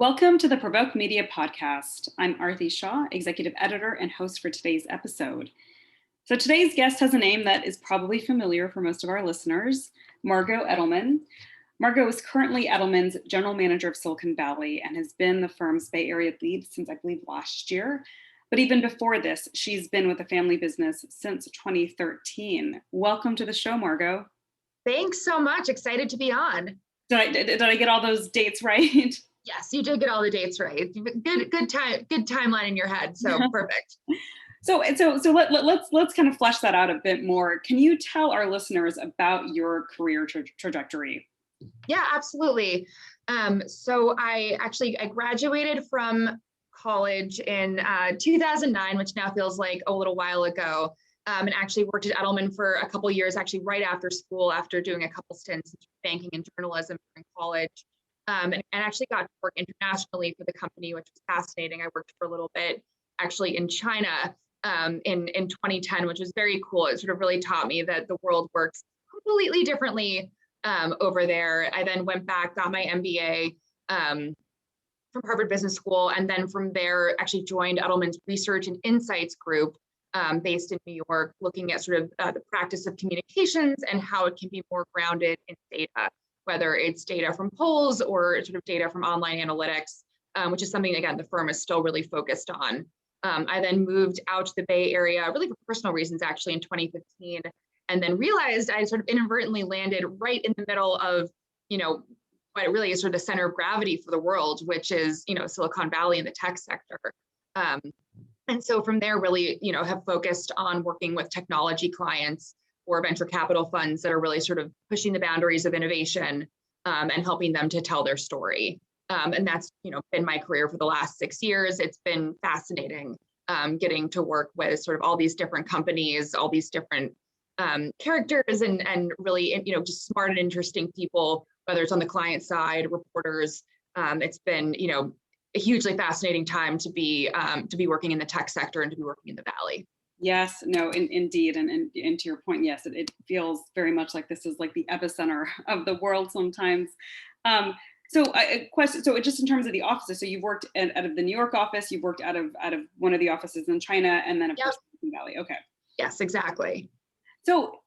Welcome to the PRovoke Media podcast. I'm Aarti Shah, executive editor and host for today's episode. So today's guest has a name that is probably familiar for most of our listeners, Margot Edelman. Margot is currently Edelman's general manager of Silicon Valley and has been the firm's Bay Area lead since I believe last year. But even before this, she's been with the family business since 2013. Welcome to the show, Margot. Thanks so much. Excited to be on. Did I get all those dates right? Yes, you did get all the dates right. Good timeline in your head. So perfect. So let's kind of flesh that out a bit more. Can you tell our listeners about your career trajectory? Yeah, absolutely. So I graduated from college in 2009, which now feels like a little while ago, and actually worked at Edelman for a couple of years, actually right after school, after doing a couple stints in banking and journalism during college. And actually got to work internationally for the company, which was fascinating. I worked for a little bit actually in China in 2010, which was very cool. It sort of really taught me that the world works completely differently over there. I then went back, got my MBA from Harvard Business School, and then from there actually joined Edelman's Research and Insights group based in New York, looking at sort of the practice of communications and how it can be more grounded in data, whether it's data from polls or sort of data from online analytics, which is something, again, the firm is still really focused on. I then moved out to the Bay Area, really for personal reasons, actually in 2015, and then realized I sort of inadvertently landed right in the middle of, what really is sort of the center of gravity for the world, which is, Silicon Valley and the tech sector. And so from there, really, have focused on working with technology clients or venture capital funds that are really sort of pushing the boundaries of innovation and helping them to tell their story. And that's, been my career for the last 6 years. It's been fascinating getting to work with sort of all these different companies, all these different characters and really, just smart and interesting people, whether it's on the client side, reporters. It's been, a hugely fascinating time to be working in the tech sector and to be working in the Valley. Yes, no, indeed. And to your point, yes, it feels very much like this is like the epicenter of the world sometimes. So just in terms of the offices, so you've worked out of the New York office, you've worked out of one of the offices in China, and then of course, Silicon Valley. Okay. Yes, exactly. So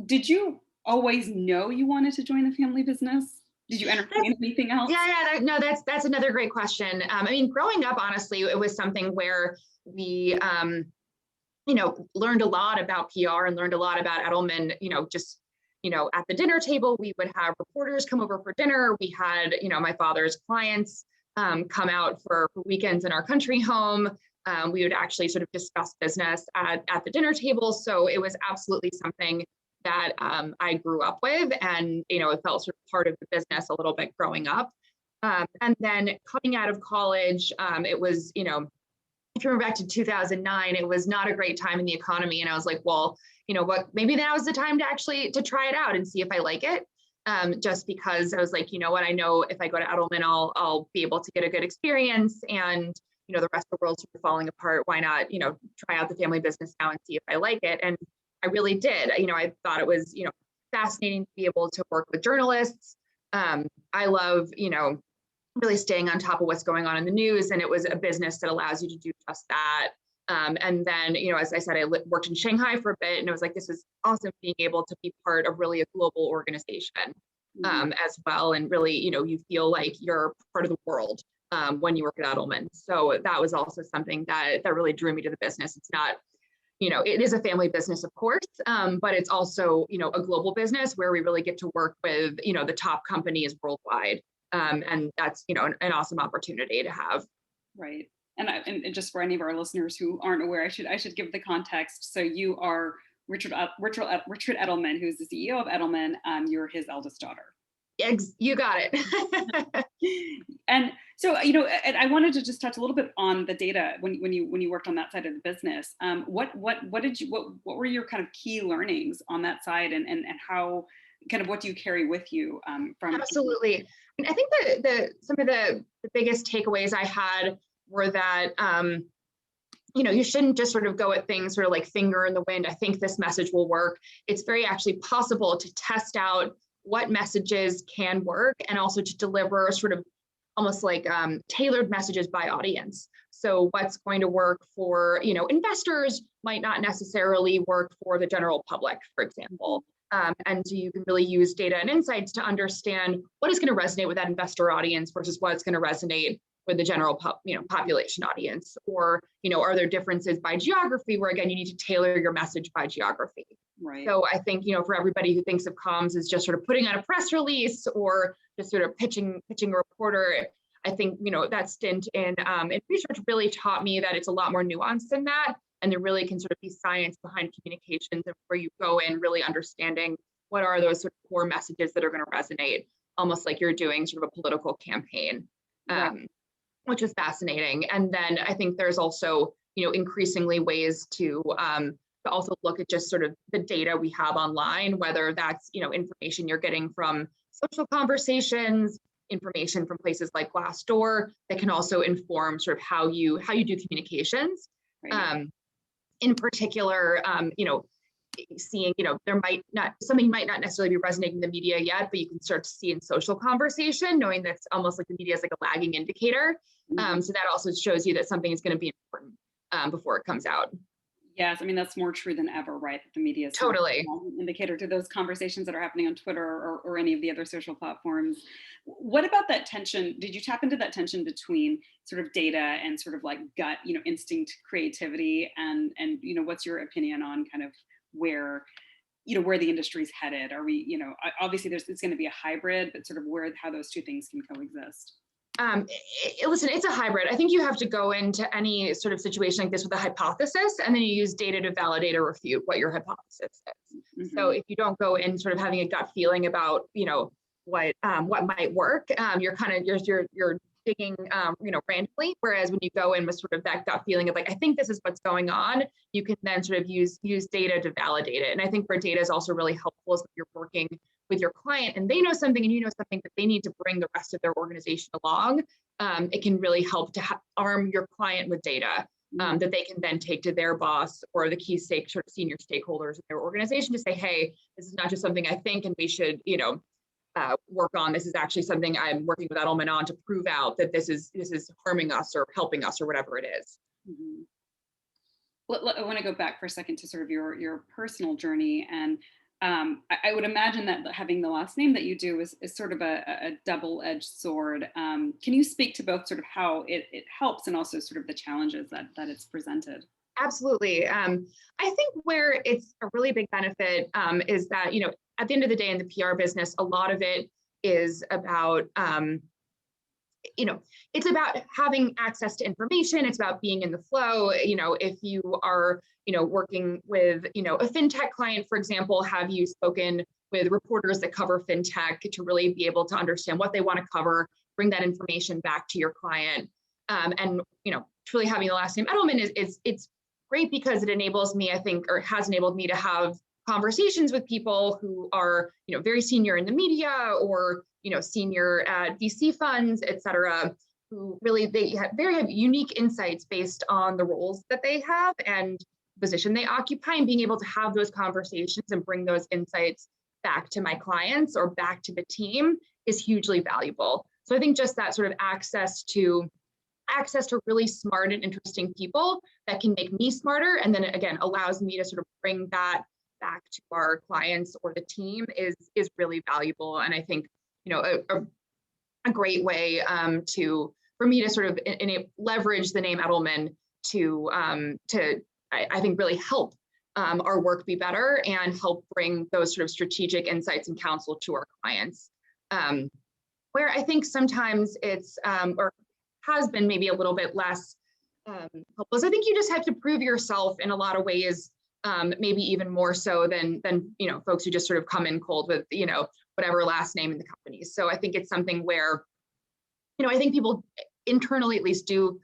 did you always know you wanted to join the family business? Did you entertain anything else? No, that's another great question. I mean, growing up, honestly, it was something where we, learned a lot about PR and learned a lot about Edelman, at the dinner table, we would have reporters come over for dinner. We had, my father's clients come out for weekends in our country home. We would actually sort of discuss business at the dinner table. So it was absolutely something that I grew up with, and, it felt sort of part of the business a little bit growing up. And then coming out of college, it was, if you remember back to 2009, it was not a great time in the economy. And I was like, well, maybe now is the time to try it out and see if I like it. Just because I was like, I know if I go to Edelman, I'll be able to get a good experience, and, the rest of the world's sort of falling apart. Why not, try out the family business now and see if I like it? And I really did. I thought it was, fascinating to be able to work with journalists. I love, really staying on top of what's going on in the news. And it was a business that allows you to do just that. And then, as I said, I worked in Shanghai for a bit, and it was like, this is awesome being able to be part of really a global organization as well. And really, you feel like you're part of the world when you work at Edelman. So that was also something that really drew me to the business. It's not, it is a family business, of course, but it's also, a global business where we really get to work with, the top companies worldwide. And that's, an awesome opportunity to have. Right. And just for any of our listeners who aren't aware, I should give the context. So you are Richard Edelman, who's the CEO of Edelman. You're his eldest daughter. You got it. And so, and I wanted to just touch a little bit on the data when you worked on that side of the business. What were your kind of key learnings on that side, and how kind of what do you carry with you from? Absolutely. I think some of the biggest takeaways I had were that, you shouldn't just sort of go at things sort of like finger in the wind. I think this message will work. It's very actually possible to test out what messages can work, and also to deliver sort of almost like tailored messages by audience. So what's going to work for, investors might not necessarily work for the general public, for example. And so you can really use data and insights to understand what is going to resonate with that investor audience versus what's going to resonate with the general population audience. Or, are there differences by geography where, again, you need to tailor your message by geography. Right. So I think, for everybody who thinks of comms as just sort of putting out a press release or just sort of pitching a reporter, I think, that stint in research really taught me that it's a lot more nuanced than that. And there really can sort of be science behind communications, and where you go in really understanding what are those sort of core messages that are going to resonate, almost like you're doing sort of a political campaign, which is fascinating. And then I think there's also, increasingly ways to also look at just sort of the data we have online, whether that's, information you're getting from social conversations, information from places like Glassdoor that can also inform sort of how you do communications. Right. In particular, seeing, something might not necessarily be resonating in the media yet, but you can start to see in social conversation, knowing that's almost like the media is like a lagging indicator. So that also shows you that something is going to be important before it comes out. Yes, I mean, that's more true than ever, right? That the media is totally an indicator to those conversations that are happening on Twitter or any of the other social platforms. What about that tension? Did you tap into that tension between sort of data and sort of like gut, instinct, creativity, and what's your opinion on kind of where the industry's headed? Are we, obviously it's going to be a hybrid, but sort of how those two things can coexist? Listen, it's a hybrid. I think you have to go into any sort of situation like this with a hypothesis, and then you use data to validate or refute what your hypothesis is. Mm-hmm. So if you don't go in sort of having a gut feeling about, what might work, you're digging, randomly. Whereas when you go in with sort of that gut feeling of like, I think this is what's going on, you can then sort of use data to validate it. And I think where data is also really helpful is when you're working with your client and they know something and you know something, but they need to bring the rest of their organization along. It can really help to arm your client with data that they can then take to their boss or the key senior stakeholders in their organization to say, hey, this is not just something I think and we should, work on. This is actually something I'm working with Edelman on to prove out that this is harming us or helping us or whatever it is. Mm-hmm. Well, I want to go back for a second to sort of your personal journey. And I would imagine that having the last name that you do is sort of a double-edged sword. Can you speak to both sort of how it helps and also sort of the challenges that it's presented? Absolutely. I think where it's a really big benefit is that, at the end of the day in the PR business, a lot of it is about, it's about having access to information. It's about being in the flow. If you are, working with, a fintech client, for example, have you spoken with reporters that cover fintech to really be able to understand what they want to cover, bring that information back to your client. And, truly having the last name Edelman it's great because it enables me, I think, or has enabled me to have conversations with people who are, very senior in the media or, senior at VC funds, et cetera, who really, they have unique insights based on the roles that they have and position they occupy, and being able to have those conversations and bring those insights back to my clients or back to the team is hugely valuable. So I think just that sort of access to really smart and interesting people that can make me smarter, and then again allows me to sort of bring that back to our clients or the team is really valuable. And I think a great way for me to sort of leverage the name Edelman to I think really help our work be better and help bring those sort of strategic insights and counsel to our clients. Where I think sometimes it's or has been maybe a little bit less helpful. I think you just have to prove yourself in a lot of ways, maybe even more so than folks who just sort of come in cold with whatever last name in the company. So I think it's something where I think people internally at least do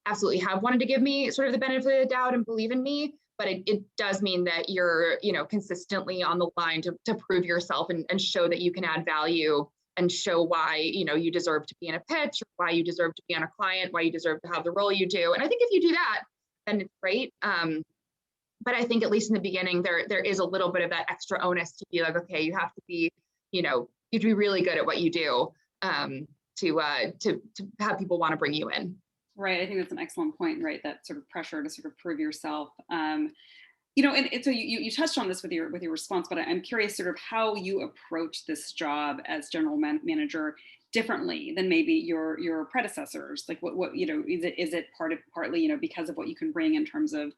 absolutely have wanted to give me sort of the benefit of the doubt and believe in me, but it does mean that you're consistently on the line to prove yourself and show that you can add value and show why you deserve to be in a pitch, or why you deserve to be on a client, why you deserve to have the role you do. And I think if you do that, then it's great. But I think at least in the beginning, there is a little bit of that extra onus to be like, okay, you have to be, you have to be really good at what you do. to have people want to bring you in. Right. I think that's an excellent point, right? That sort of pressure to sort of prove yourself. And so you touched on this with your response, but I'm curious sort of how you approach this job as general manager differently than maybe your predecessors. Like what is it partly because of what you can bring in terms of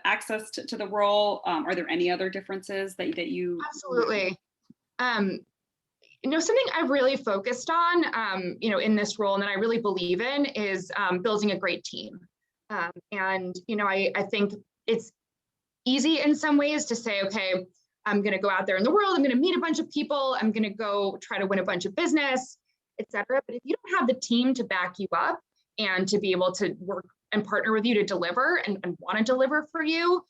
access to the role? Are there any other differences that you Absolutely. Something I've really focused on, in this role and that I really believe in is building a great team. I think it's easy in some ways to say, okay, I'm going to go out there in the world, I'm going to meet a bunch of people, I'm going to go try to win a bunch of business, et cetera. But if you don't have the team to back you up and to be able to work and partner with you to deliver and want to deliver for you,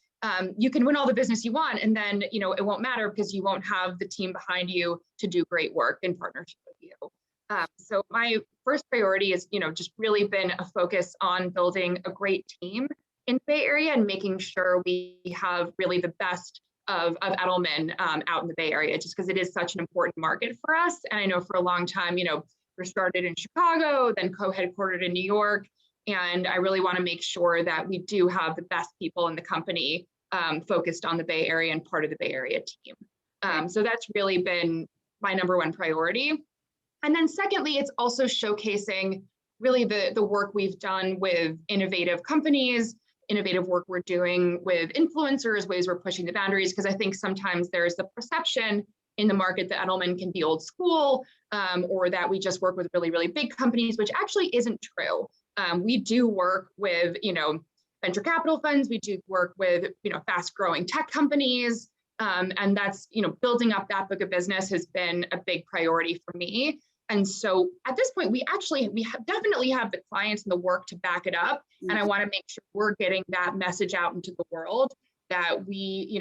you can win all the business you want. And then, it won't matter because you won't have the team behind you to do great work in partnership with you. So my first priority is, just really been a focus on building a great team in the Bay Area and making sure we have really the best of Edelman out in the Bay Area, just because it is such an important market for us. And I know for a long time, we started in Chicago, then co-headquartered in New York. And I really want to make sure that we do have the best people in the company focused on the Bay Area and part of the Bay Area team. So that's really been my number one priority. And then secondly, it's also showcasing really the work we've done with innovative companies, innovative work we're doing with influencers, ways we're pushing the boundaries, because I think sometimes there's the perception in the market that Edelman can be old school, or that we just work with really, really big companies, which actually isn't true. We do work with, venture capital funds, we do work with, fast growing tech companies, and that's, building up that book of business has been a big priority for me. And so at this point, we definitely have the clients and the work to back it up. And I want to make sure we're getting that message out into the world that we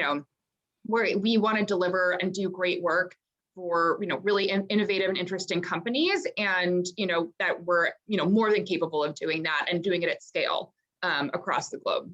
want to deliver and do great work for, really innovative and interesting companies. And, that we're, more than capable of doing that and doing it at scale across the globe.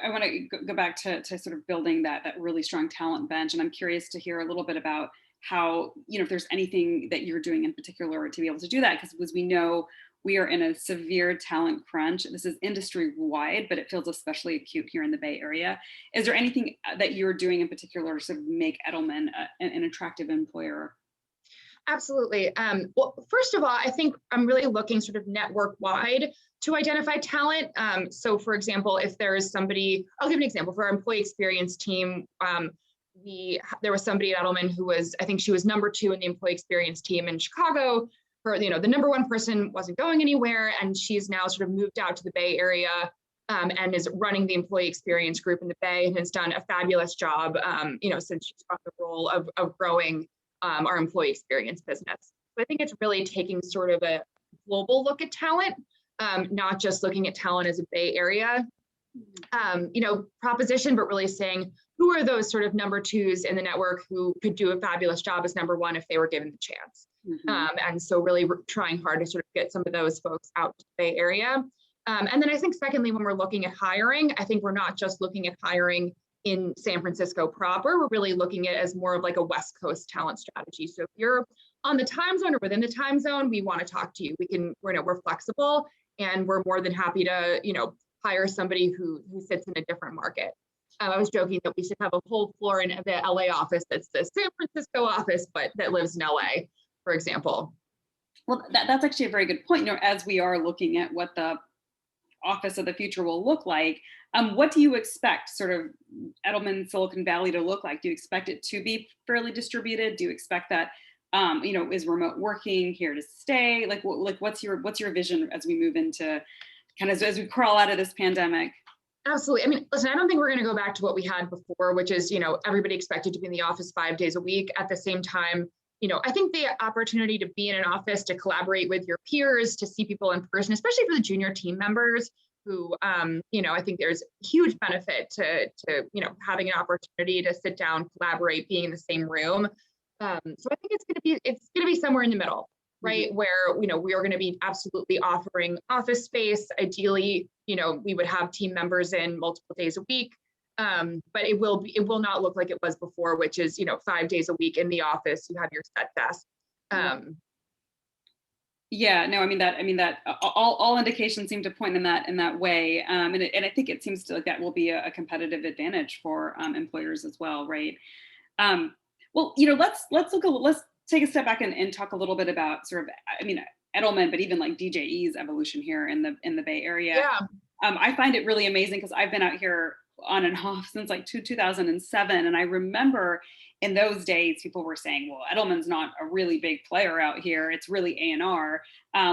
I want to go back to sort of building that really strong talent bench. And I'm curious to hear a little bit about how, if there's anything that you're doing in particular to be able to do that, because as we know, we are in a severe talent crunch. This is industry wide, but it feels especially acute here in the Bay Area. Is there anything that you're doing in particular to sort of make Edelman an attractive employer? Absolutely. Well, first of all, I think I'm really looking sort of network wide to identify talent. So for example, if there is somebody, I'll give an example for our employee experience team. There was somebody at Edelman who I think she was number 2 in the employee experience team in Chicago. The number 1 person wasn't going anywhere, and she's now sort of moved out to the Bay Area and is running the employee experience group in the Bay and has done a fabulous job, since she's got the role of growing our employee experience business. So I think it's really taking sort of a global look at talent, not just looking at talent as a Bay Area proposition, but really saying, who are those sort of number 2s in the network who could do a fabulous job as number 1 if they were given the chance? And so really trying hard to sort of get some of those folks out to the Bay Area. And then I think secondly, when we're looking at hiring, I think we're not just looking at hiring in San Francisco proper, we're really looking at it as more of like a West Coast talent strategy. So if you're on the time zone or within the time zone, we want to talk to you. We're flexible, and we're more than happy to, hire somebody who sits in a different market. I was joking that we should have a whole floor in the LA office that's the San Francisco office, but that lives in LA, for example. Well, that's actually a very good point. As we are looking at what the office of the future will look like, what do you expect sort of Edelman Silicon Valley to look like? Do you expect it to be fairly distributed? Do you expect that, is remote working here to stay? What's your vision as we move into kind of, as we crawl out of this pandemic? Absolutely. I mean, listen, I don't think we're going to go back to what we had before, which is, everybody expected to be in the office 5 days a week. At the same time, I think the opportunity to be in an office, to collaborate with your peers, to see people in person, especially for the junior team members who, I think there's huge benefit to having an opportunity to sit down, collaborate, being in the same room. So I think it's going to be somewhere in the middle, right? Where, we are going to be absolutely offering office space. Ideally, we would have team members in multiple days a week. But it will not look like it was before, which is, 5 days a week in the office, you have your set desk. Yeah, no, I mean that all indications seem to point in that way, and I think it seems to like that will be a competitive advantage for employers as well, right? Um, well, let's take a step back and talk a little bit about sort of, I mean, Edelman, but even like DJE's evolution here in the Bay Area. Yeah. I find it really amazing because I've been out here on and off since like 2007, and I remember in those days people were saying, "Well, Edelman's not a really big player out here; it's really A&R,"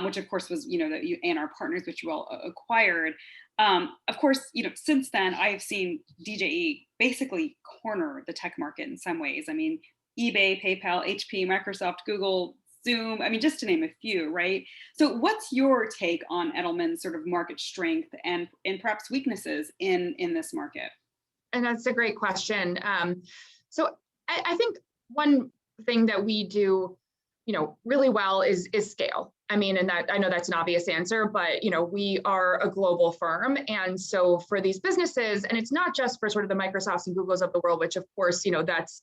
which of course was the A&R Partners, which you all acquired. Of course, since then I've seen DJE basically corner the tech market in some ways. I mean, eBay, PayPal, HP, Microsoft, Google, Zoom. I mean, just to name a few, right? So, what's your take on Edelman's sort of market strength and perhaps weaknesses in this market? And that's a great question. So I think one thing that we do, really well is scale. I mean, and that I know that's an obvious answer, but we are a global firm, and so for these businesses, and it's not just for sort of the Microsofts and Googles of the world, which of course, that's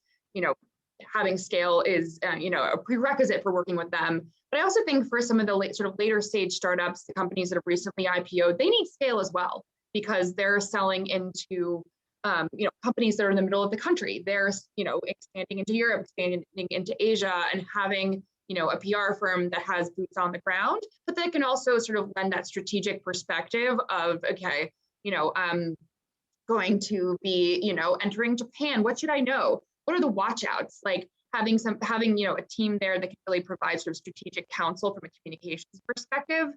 having scale is a prerequisite for working with them. But I also think for some of the sort of later stage startups, the companies that have recently IPO'd, they need scale as well because they're selling into companies that are in the middle of the country. They're, expanding into Europe, expanding into Asia, and having, a PR firm that has boots on the ground, but that can also sort of lend that strategic perspective of, okay, I'm going to be, entering Japan. What should I know? What are the watch outs? Like having a team there that can really provide sort of strategic counsel from a communications perspective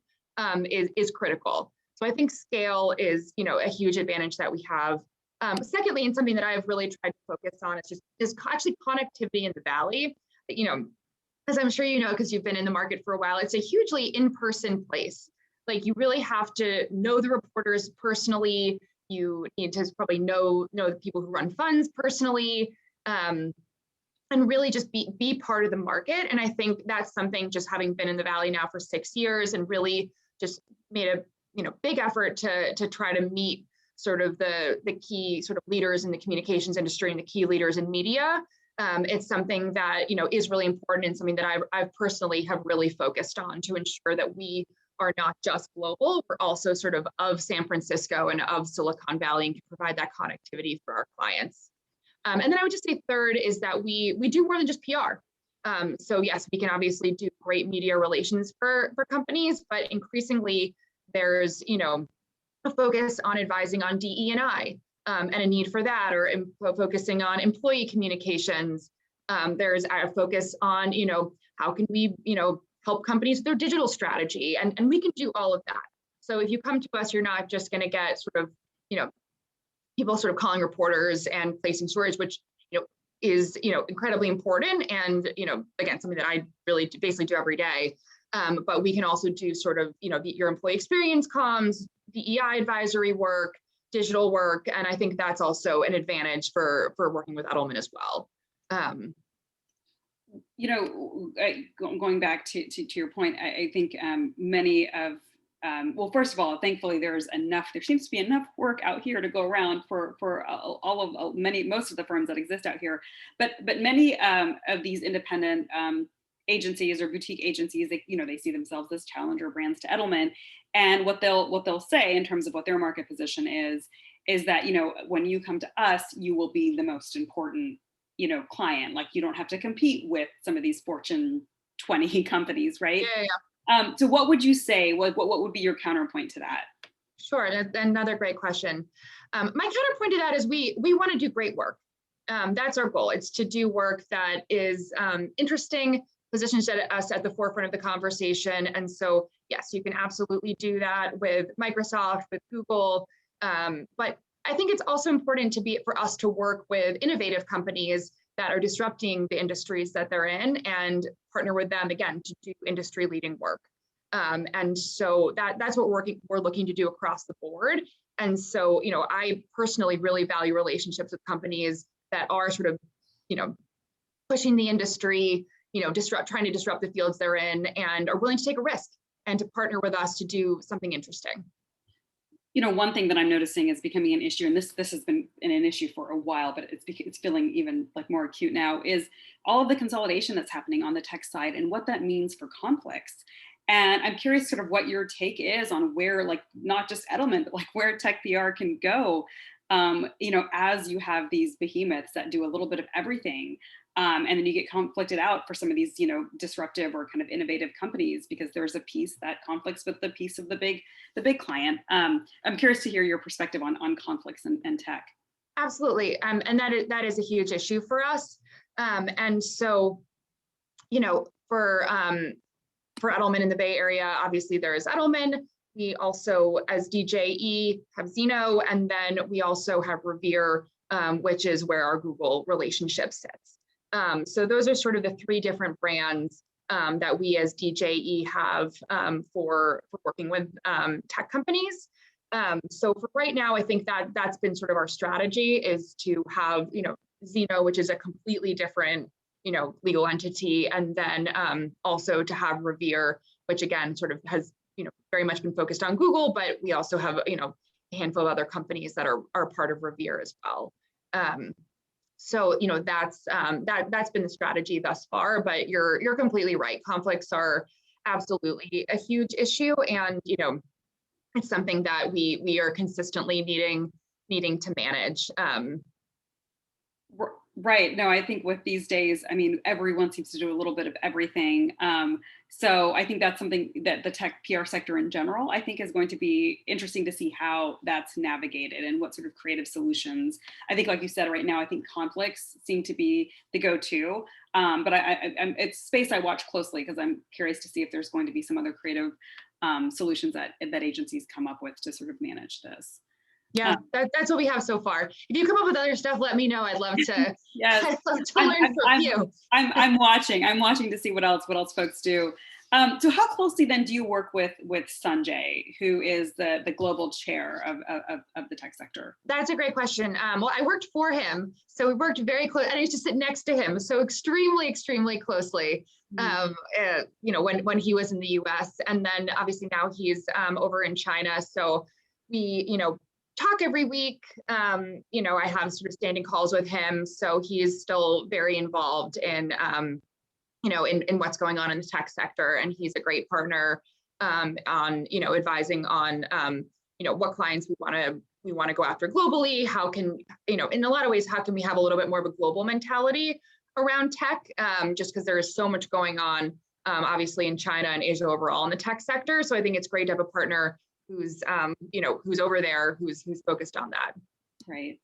is critical. So I think scale is, a huge advantage that we have. Secondly, and something that I've really tried to focus on is actually connectivity in the Valley. As I'm sure you know, because you've been in the market for a while, it's a hugely in-person place. Like you really have to know the reporters personally. You need to probably know the people who run funds personally, and really just be part of the market. And I think that's something, just having been in the Valley now for 6 years and really just made a big effort to try to meet sort of the key sort of leaders in the communications industry and the key leaders in media. It's something that is really important and something that I've personally have really focused on to ensure that we are not just global, we're also sort of San Francisco and of Silicon Valley and can provide that connectivity for our clients. And then I would just say third is that we do more than just PR. So yes, we can obviously do great media relations for companies, but increasingly there's a focus on advising on DE&I and a need for that, or focusing on employee communications. There's a focus on how can we help companies with their digital strategy, and we can do all of that. So if you come to us, you're not just going to get sort of people sort of calling reporters and placing stories, which is incredibly important, and again, something that I really basically do every day. But we can also do sort of your employee experience comms, DEI advisory work, digital work, and I think that's also an advantage for working with Edelman as well. Going back to your point, I think many of well, first of all, thankfully there seems to be enough work out here to go around for most of the firms that exist out here, but many of these independent agencies or boutique agencies, they see themselves as challenger brands to Edelman, and what they'll say in terms of what their market position is that when you come to us, you will be the most important client. Like you don't have to compete with some of these Fortune 20 companies, right? Yeah. So what would you say? What would be your counterpoint to that? Sure, another great question. My counterpoint to that is we want to do great work. That's our goal. It's to do work that is interesting, positions us at the forefront of the conversation. And so, yes, you can absolutely do that with Microsoft, with Google. But I think it's also important for us to work with innovative companies that are disrupting the industries that they're in and partner with them, again, to do industry leading work. And so that's what we're looking to do across the board. And so, I personally really value relationships with companies that are sort of, pushing the industry, trying to disrupt the fields they're in, and are willing to take a risk and to partner with us to do something interesting. One thing that I'm noticing is becoming an issue, and this has been an issue for a while, but it's feeling even like more acute now, is all of the consolidation that's happening on the tech side and what that means for conflicts. And I'm curious sort of what your take is on where, like, not just Edelman, but like where tech PR can go, as you have these behemoths that do a little bit of everything. And then you get conflicted out for some of these, disruptive or kind of innovative companies because there's a piece that conflicts with the piece of the big client. I'm curious to hear your perspective on conflicts and tech. Absolutely. And that is a huge issue for us. And so, for Edelman in the Bay Area, obviously there is Edelman. We also, as DJE, have Zeno, and then we also have Revere, which is where our Google relationship sits. So those are sort of the three different brands that we as DJE have for working with tech companies. So for right now, I think that's been sort of our strategy, is to have, Zeno, which is a completely different, legal entity, and then also to have Revere, which again sort of has, very much been focused on Google, but we also have, a handful of other companies that are part of Revere as well. So, that's been the strategy thus far, but you're completely right. Conflicts are absolutely a huge issue, and, it's something that we are consistently needing to manage. Right. No, I think with these days, I mean, everyone seems to do a little bit of everything. So I think that's something that the tech PR sector in general, I think, is going to be interesting to see how that's navigated and what sort of creative solutions. I think, like you said, right now, I think conflicts seem to be the go-to. But it's space I watch closely because I'm curious to see if there's going to be some other creative solutions that agencies come up with to sort of manage this. Yeah, that's what we have so far. If you come up with other stuff, let me know. I'd love to. Yes, I'd love to learn from you. I'm watching to see what else folks do. So how closely then do you work with Sanjay, who is the global chair of the tech sector? That's a great question. Well, I worked for him, so we worked very close, and I used to sit next to him, so extremely closely. When he was in the U.S., and then obviously now he's over in China. So we, talk every week. I have sort of standing calls with him, so he is still very involved in in what's going on in the tech sector, and he's a great partner on advising on what clients we want to go after globally. How can in a lot of ways, how can we have a little bit more of a global mentality around tech, just because there is so much going on, obviously in China and Asia overall in the tech sector. So I think it's great to have a partner who's over there, who's focused on that. Right.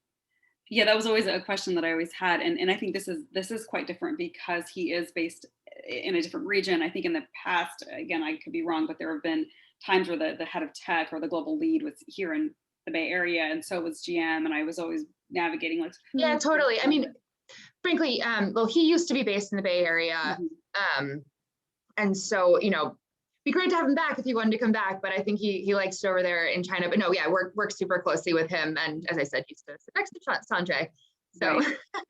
Yeah, that was always a question that I always had. And I think this is quite different because he is based in a different region. I think in the past, again, I could be wrong, but there have been times where the head of tech or the global lead was here in the Bay Area, and so was GM, and I was always navigating like. Yeah, totally. I mean, frankly, well, he used to be based in the Bay Area. Mm-hmm. And so, be great to have him back if he wanted to come back, but I think he likes it over there in China. But no, yeah, work super closely with him. And as I said, he's next to Sanjay. So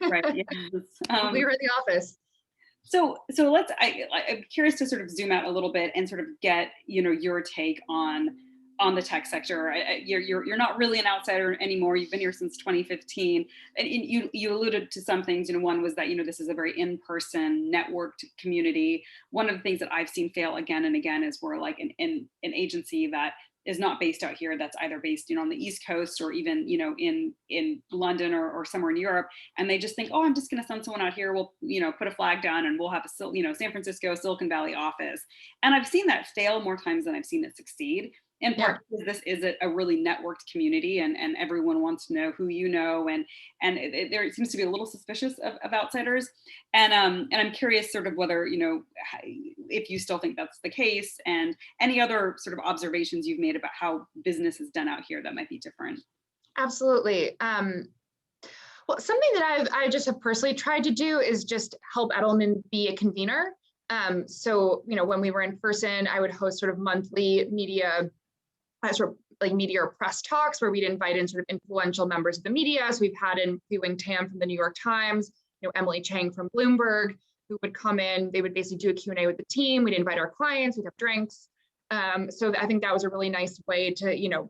right. Yes. we were in the office. So I'm curious to sort of zoom out a little bit and sort of get, your take on the tech sector. You're not really an outsider anymore. You've been here since 2015, and you alluded to some things. One was that this is a very in-person, networked community. One of the things that I've seen fail again and again is we're like an agency that is not based out here, that's either based on the East Coast or even in London or somewhere in Europe, and they just think, oh, I'm just going to send someone out here, we'll put a flag down and we'll have a San Francisco, Silicon Valley office. And I've seen that fail more times than I've seen it succeed, in part because this is a really networked community, and everyone wants to know who and there seems to be a little suspicious of outsiders, and I'm curious sort of whether if you still think that's the case, and any other sort of observations you've made about how business is done out here that might be different. Absolutely. Well, something that I just have personally tried to do is just help Edelman be a convener. So when we were in person, I would host sort of monthly media or press talks where we'd invite in sort of influential members of the media. So we've had in Wing Tam from the New York Times, Emily Chang from Bloomberg, who would come in. They would basically do a Q&A with the team. We'd invite our clients, we'd have drinks. So I think that was a really nice way to,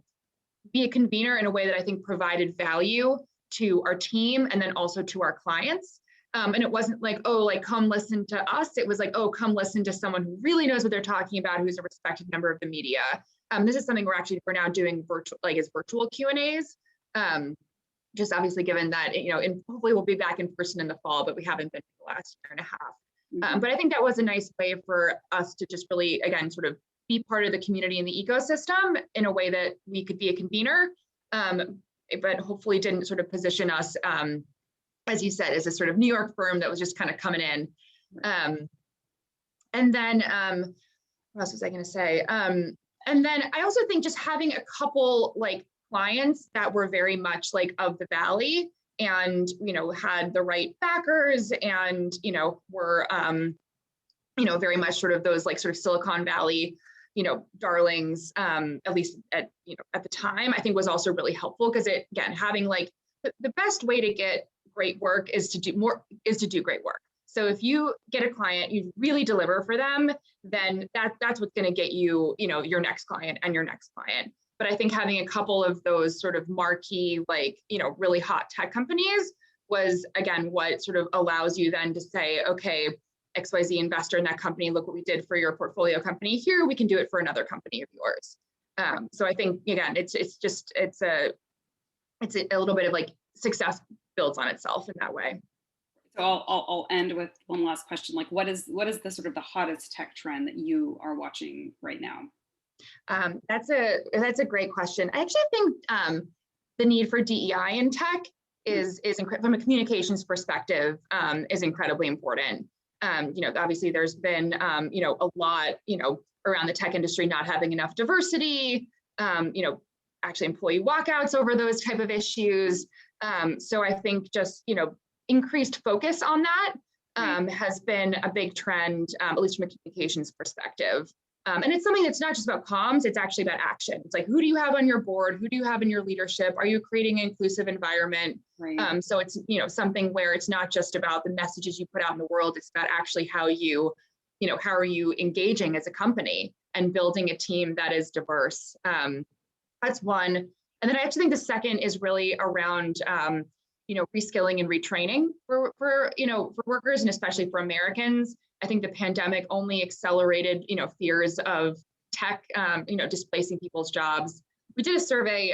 be a convener in a way that I think provided value to our team and then also to our clients. And it wasn't like, oh, like come listen to us. It was like, oh, come listen to someone who really knows what they're talking about, who's a respected member of the media. This is something we're now doing virtual, like as virtual Q&As. Just obviously given that, and hopefully we'll be back in person in the fall, but we haven't been for the last year and a half. But I think that was a nice way for us to just really, again, sort of be part of the community and the ecosystem in a way that we could be a convener, but hopefully didn't sort of position us, as you said, as a sort of New York firm that was just kind of coming in. And then, what else was I going to say? And then I also think just having a couple like clients that were very much like of the Valley and, had the right backers and, were, very much sort of those like sort of Silicon Valley, darlings, at least at the time, I think was also really helpful because it, again, having like the best way to get great work is to do great work. So if you get a client, you really deliver for them, then that's what's going to get you, your next client and your next client. But I think having a couple of those sort of marquee, like, really hot tech companies was, again, what sort of allows you then to say, okay, XYZ investor in that company, look what we did for your portfolio company here, we can do it for another company of yours. So I think, again, it's a little bit of like success builds on itself in that way. So I'll end with one last question. Like, what is the sort of the hottest tech trend that you are watching right now? That's a great question. I actually think the need for DEI in tech is from a communications perspective, is incredibly important. Obviously there's been, a lot, around the tech industry not having enough diversity, actually employee walkouts over those type of issues. So I think just, increased focus on that has been a big trend, at least from a communications perspective. And it's something that's not just about comms, it's actually about action. It's like, who do you have on your board? Who do you have in your leadership? Are you creating an inclusive environment? Right. So it's, something where it's not just about the messages you put out in the world, it's about actually how are you engaging as a company and building a team that is diverse. That's one. And then I actually think the second is really around, reskilling and retraining for workers and especially for Americans. I think the pandemic only accelerated, fears of tech, displacing people's jobs. We did a survey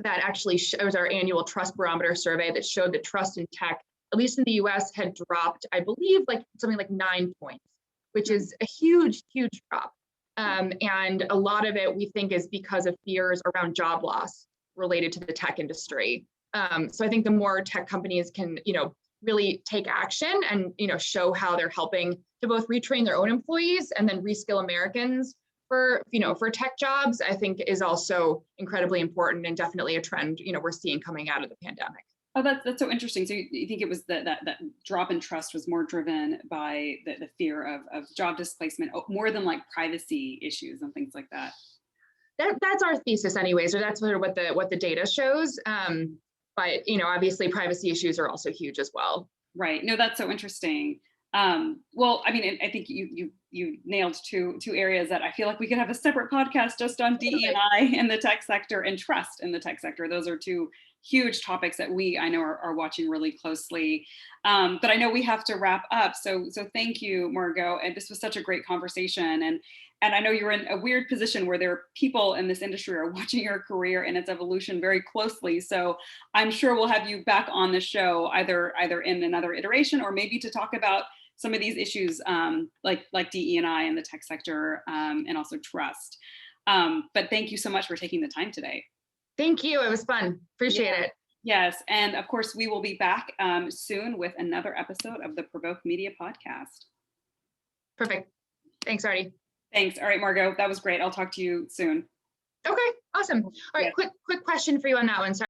that actually was our annual trust barometer survey that showed that trust in tech, at least in the US, had dropped, I believe, like something like 9 points, which is a huge, huge drop. And a lot of it we think is because of fears around job loss related to the tech industry. So I think the more tech companies can, really take action and, show how they're helping to both retrain their own employees and then reskill Americans for tech jobs, I think is also incredibly important and definitely a trend, we're seeing coming out of the pandemic. Oh, that's so interesting. So you think it was that drop in trust was more driven by the fear of job displacement, more than like privacy issues and things like that? That's our thesis anyways, or that's sort of what the data shows. But, obviously privacy issues are also huge as well. Right. No, that's so interesting. Well, I mean, I think you nailed two areas that I feel like we could have a separate podcast just on DE&I in the tech sector and trust in the tech sector. Those are two huge topics that I know are watching really closely. But I know we have to wrap up. So thank you, Margot. And this was such a great conversation. And I know you're in a weird position where there are people in this industry are watching your career and its evolution very closely. So I'm sure we'll have you back on the show either in another iteration or maybe to talk about some of these issues like DE&I in the tech sector and also trust. But thank you so much for taking the time today. Thank you. It was fun. Appreciate it. Yes. And of course, we will be back soon with another episode of the PRovoke Media podcast. Perfect. Thanks, Aarti. Thanks. All right, Margot, that was great. I'll talk to you soon. Okay, awesome. All right, quick question for you on that one. Sorry.